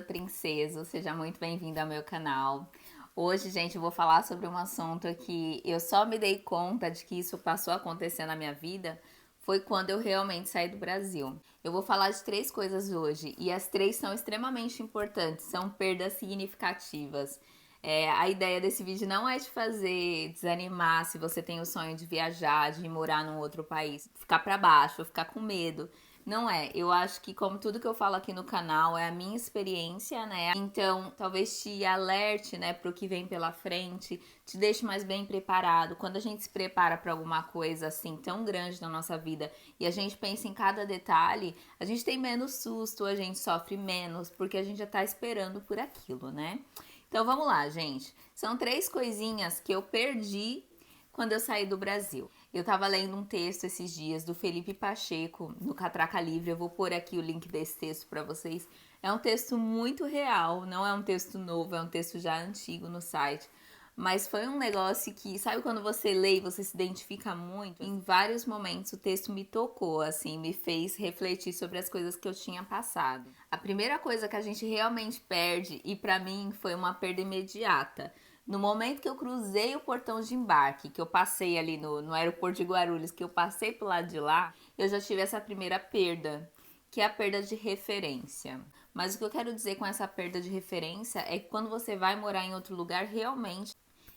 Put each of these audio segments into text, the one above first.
Princeso, seja muito bem-vindo ao meu canal. Hoje, gente, eu vou falar sobre um assunto que eu só me dei conta de que isso passou a acontecer na minha vida foi quando eu realmente saí do Brasil. Eu vou falar de três coisas hoje e as três são extremamente importantes, são perdas significativas. A ideia desse vídeo não é te fazer desanimar se você tem o sonho de viajar, de morar num outro país, ficar pra baixo, ficar com medo. Não é, eu acho que como tudo que eu falo aqui no canal é a minha experiência, né? Então, talvez te alerte, né, pro que vem pela frente, te deixe mais bem preparado. Quando a gente se prepara para alguma coisa assim tão grande na nossa vida e a gente pensa em cada detalhe, a gente tem menos susto, a gente sofre menos, porque a gente já tá esperando por aquilo, né? Então vamos lá, gente. São três coisinhas que eu perdi quando eu saí do Brasil. Eu tava lendo um texto esses dias do Felipe Pacheco no Catraca Livre. Eu vou pôr aqui o link desse texto para vocês. É um texto muito real, não é um texto novo, é um texto já antigo no site. Mas foi um negócio que, sabe quando você lê e você se identifica muito? Em vários momentos o texto me tocou, assim, me fez refletir sobre as coisas que eu tinha passado. A primeira coisa que a gente realmente perde, e pra mim foi uma perda imediata, no momento que eu cruzei o portão de embarque, que eu passei ali no aeroporto de Guarulhos, que eu passei pro lado de lá, eu já tive essa primeira perda, que é a perda de referência. Mas o que eu quero dizer com essa perda de referência é que quando você vai morar em outro lugar, realmente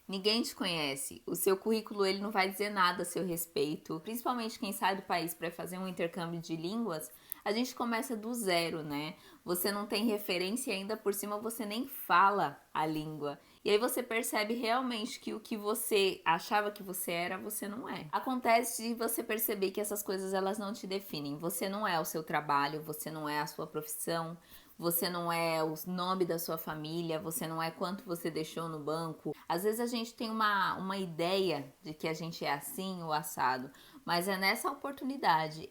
ninguém te conhece. O seu currículo ele não vai dizer nada a seu respeito. Principalmente quem sai do país para fazer um intercâmbio de línguas, a gente começa do zero, né? Você não tem referência e ainda por cima você nem fala a língua. E aí você percebe realmente que o que você achava que você era, você não é. Acontece de você perceber que essas coisas elas não te definem. Você não é o seu trabalho, você não é a sua profissão, você não é o nome da sua família, você não é quanto você deixou no banco. Às vezes a gente tem uma ideia de que a gente é assim ou assado, mas é nessa oportunidade,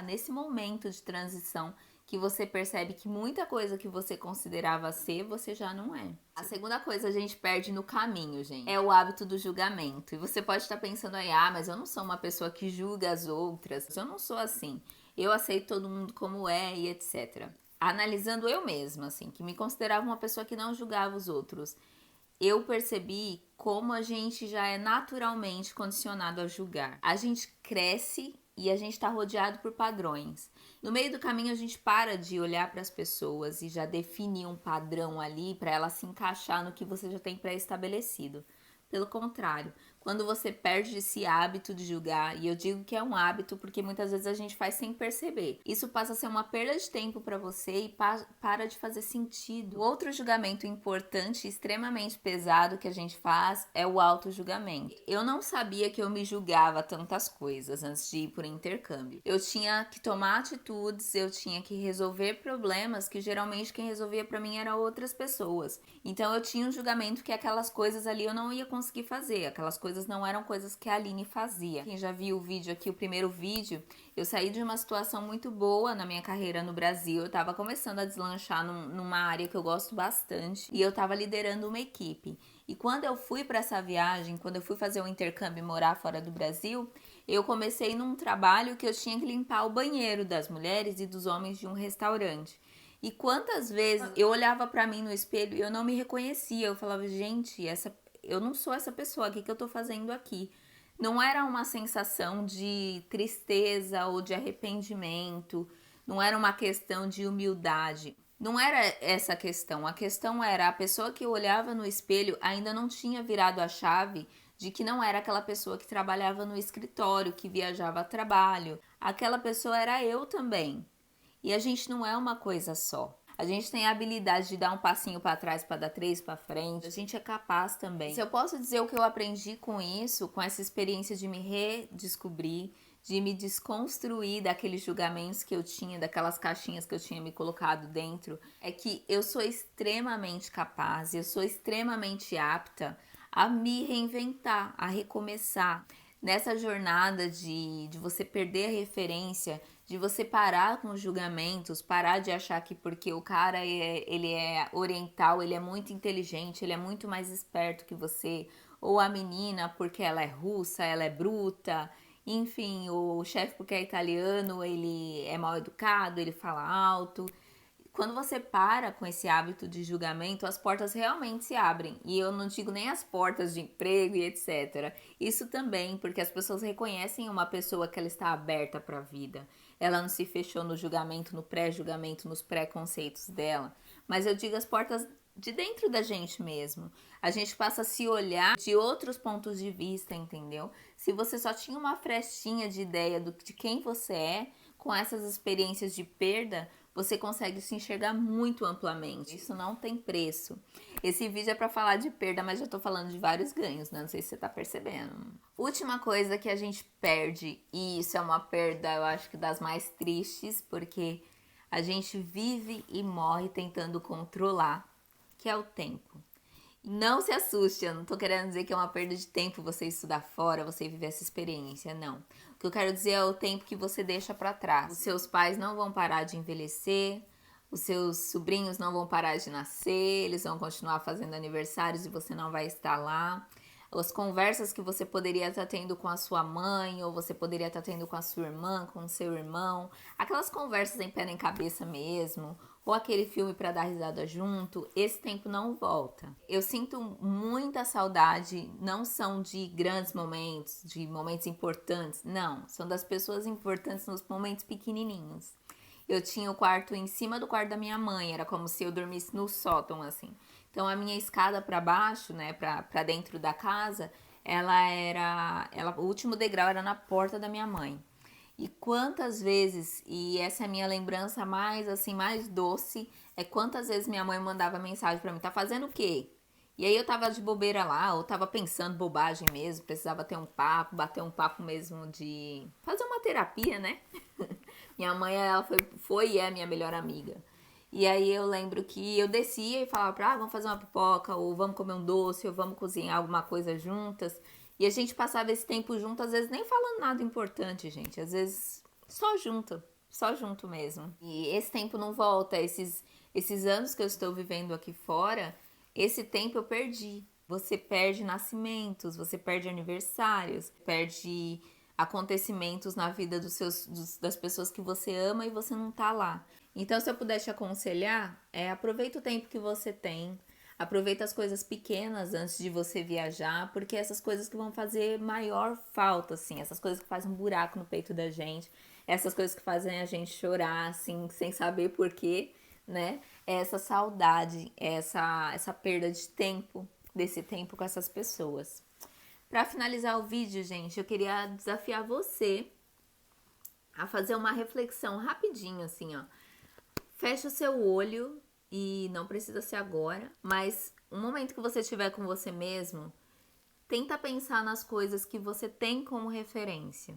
nesse momento de transição que você percebe que muita coisa que você considerava ser, você já não é. A segunda coisa a gente perde no caminho, gente, é o hábito do julgamento. E você pode estar pensando aí, mas eu não sou uma pessoa que julga as outras. Eu não sou assim. Eu aceito todo mundo como é e etc. Analisando eu mesma, assim, que me considerava uma pessoa que não julgava os outros, eu percebi como a gente já é naturalmente condicionado a julgar. A gente cresce e a gente está rodeado por padrões. No meio do caminho a gente para de olhar para as pessoas e já definir um padrão ali para ela se encaixar no que você já tem pré-estabelecido. Pelo contrário, quando você perde esse hábito de julgar, e eu digo que é um hábito porque muitas vezes a gente faz sem perceber, isso passa a ser uma perda de tempo para você e para de fazer sentido. O outro julgamento importante e extremamente pesado que a gente faz é o auto-julgamento. Eu não sabia que eu me julgava tantas coisas antes de ir por intercâmbio. Eu tinha que tomar atitudes, eu tinha que resolver problemas que geralmente quem resolvia para mim eram outras pessoas. Então eu tinha um julgamento que aquelas coisas ali eu não ia conseguir fazer, aquelas coisas não eram coisas que a Aline fazia. Quem já viu o vídeo aqui, o primeiro vídeo, eu saí de uma situação muito boa na minha carreira no Brasil. Eu tava começando a deslanchar numa área que eu gosto bastante e eu tava liderando uma equipe. E quando eu fui para essa viagem, quando eu fui fazer um intercâmbio e morar fora do Brasil, eu comecei num trabalho que eu tinha que limpar o banheiro das mulheres e dos homens de um restaurante. E quantas vezes eu olhava para mim no espelho e eu não me reconhecia. Eu falava, gente, eu não sou essa pessoa, o que eu tô fazendo aqui? Não era uma sensação de tristeza ou de arrependimento, não era uma questão de humildade. Não era essa a questão era a pessoa que eu olhava no espelho ainda não tinha virado a chave de que não era aquela pessoa que trabalhava no escritório, que viajava a trabalho. Aquela pessoa era eu também. E a gente não é uma coisa só. A gente tem a habilidade de dar um passinho para trás para dar três para frente. A gente é capaz também. Se eu posso dizer o que eu aprendi com isso, com essa experiência de me redescobrir, de me desconstruir daqueles julgamentos que eu tinha, daquelas caixinhas que eu tinha me colocado dentro, é que eu sou extremamente capaz, eu sou extremamente apta a me reinventar, a recomeçar. Nessa jornada de você perder a referência, de você parar com os julgamentos, parar de achar que porque o cara ele é oriental, ele é muito inteligente, ele é muito mais esperto que você, ou a menina porque ela é russa, ela é bruta, enfim, o chefe porque é italiano, ele é mal educado, ele fala alto. Quando você para com esse hábito de julgamento, as portas realmente se abrem. E eu não digo nem as portas de emprego e etc. Isso também, porque as pessoas reconhecem uma pessoa que ela está aberta para a vida. Ela não se fechou no julgamento, no pré-julgamento, nos preconceitos dela. Mas eu digo as portas de dentro da gente mesmo. A gente passa a se olhar de outros pontos de vista, entendeu? Se você só tinha uma frestinha de ideia de quem você é, com essas experiências de perda, você consegue se enxergar muito amplamente. Isso não tem preço. Esse vídeo é para falar de perda, mas já tô falando de vários ganhos, né? Não sei se você tá percebendo. Última coisa que a gente perde, e isso é uma perda, eu acho que das mais tristes, porque a gente vive e morre tentando controlar, que é o tempo. Não se assuste, eu não tô querendo dizer que é uma perda de tempo você estudar fora, você viver essa experiência, não. O que eu quero dizer é o tempo que você deixa pra trás. Os seus pais não vão parar de envelhecer, os seus sobrinhos não vão parar de nascer, eles vão continuar fazendo aniversários e você não vai estar lá. As conversas que você poderia estar tendo com a sua mãe, ou você poderia estar tendo com a sua irmã, com o seu irmão, aquelas conversas em pé nem cabeça mesmo, ou aquele filme para dar risada junto, esse tempo não volta. Eu sinto muita saudade, não são de grandes momentos, de momentos importantes, não, são das pessoas importantes nos momentos pequenininhos. Eu tinha o quarto em cima do quarto da minha mãe, era como se eu dormisse no sótão, assim. Então, a minha escada para baixo, né, para dentro da casa, o último degrau era na porta da minha mãe. E quantas vezes, e essa é a minha lembrança mais, assim, mais doce, é quantas vezes minha mãe mandava mensagem para mim, tá fazendo o quê? E aí eu tava de bobeira lá, ou tava pensando bobagem mesmo, precisava ter um papo, bater um papo mesmo de fazer uma terapia, né? Minha mãe, ela foi e é minha melhor amiga. E aí eu lembro que eu descia e falava pra vamos fazer uma pipoca, ou vamos comer um doce, ou vamos cozinhar alguma coisa juntas. E a gente passava esse tempo junto, às vezes nem falando nada importante, gente. Às vezes só junto mesmo. E esse tempo não volta, esses anos que eu estou vivendo aqui fora, esse tempo eu perdi. Você perde nascimentos, você perde aniversários, perde acontecimentos na vida das pessoas que você ama e você não tá lá. Então, se eu puder te aconselhar, aproveita o tempo que você tem, aproveita as coisas pequenas antes de você viajar, porque essas coisas que vão fazer maior falta, assim, essas coisas que fazem um buraco no peito da gente, essas coisas que fazem a gente chorar, assim, sem saber porquê, né? Essa saudade, essa perda de tempo, desse tempo com essas pessoas. Para finalizar o vídeo, gente, eu queria desafiar você a fazer uma reflexão rapidinho, assim, ó. Fecha o seu olho e não precisa ser agora, mas um momento que você estiver com você mesmo, tenta pensar nas coisas que você tem como referência.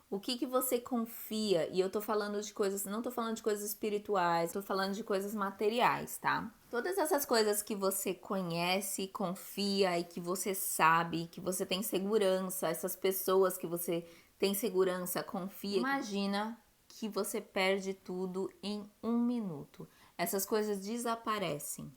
O que você confia? E eu tô falando de coisas, não tô falando de coisas espirituais, tô falando de coisas materiais, tá? Todas essas coisas que você conhece, confia e que você sabe, que você tem segurança, essas pessoas que você tem segurança, confia. Imagina que você perde tudo em 1 minuto. Essas coisas desaparecem.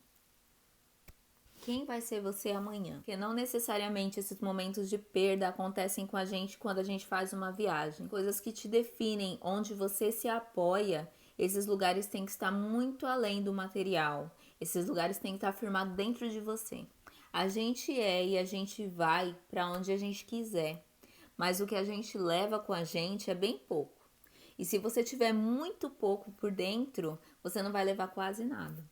Quem vai ser você amanhã? Porque não necessariamente esses momentos de perda acontecem com a gente quando a gente faz uma viagem. Coisas que te definem, onde você se apoia, esses lugares têm que estar muito além do material. Esses lugares têm que estar firmados dentro de você. A gente é e a gente vai para onde a gente quiser, mas o que a gente leva com a gente é bem pouco. E se você tiver muito pouco por dentro, você não vai levar quase nada.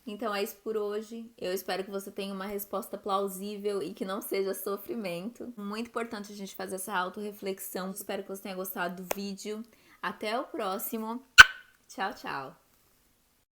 Então é isso por hoje. Eu espero que você tenha uma resposta plausível e que não seja sofrimento. Muito importante a gente fazer essa autorreflexão. Espero que você tenha gostado do vídeo. Até o próximo. Tchau, tchau.